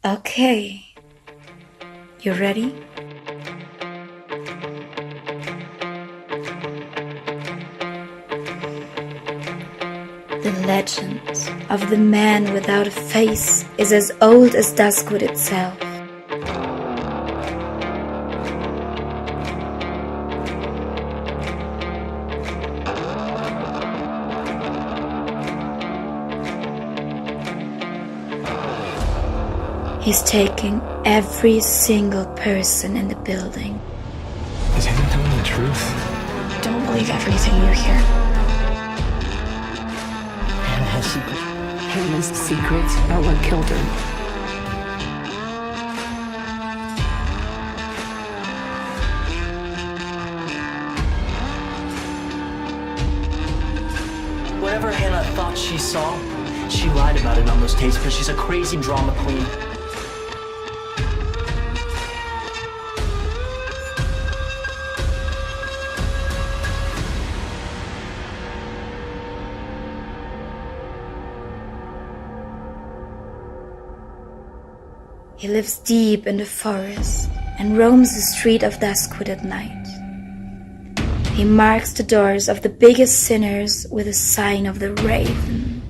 Okay, you ready? The legend of the man without a face is as old as Duskwood itself. He's taking every single person in the building. Is Hannah telling the truth? Don't believe everything you hear. Hannah has secrets. Hannah's secrets about what killed her. Whatever Hannah thought she saw, she lied about it on those tapes because she's a crazy drama queen. He lives deep in the forest and roams the street of Duskwood at night. He marks the doors of the biggest sinners with a sign of the raven.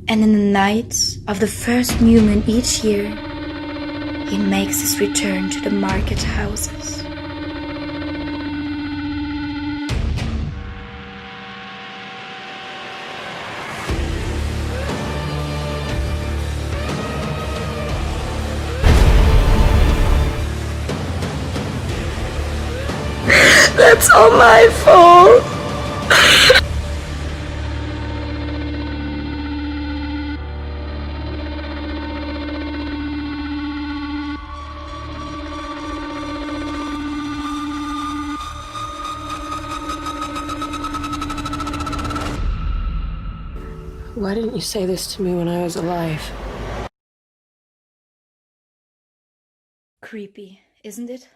And in the night of the first new moon each year, he makes his return to the market houses. That's all my fault. Why didn't you say this to me when I was alive? Creepy, isn't it?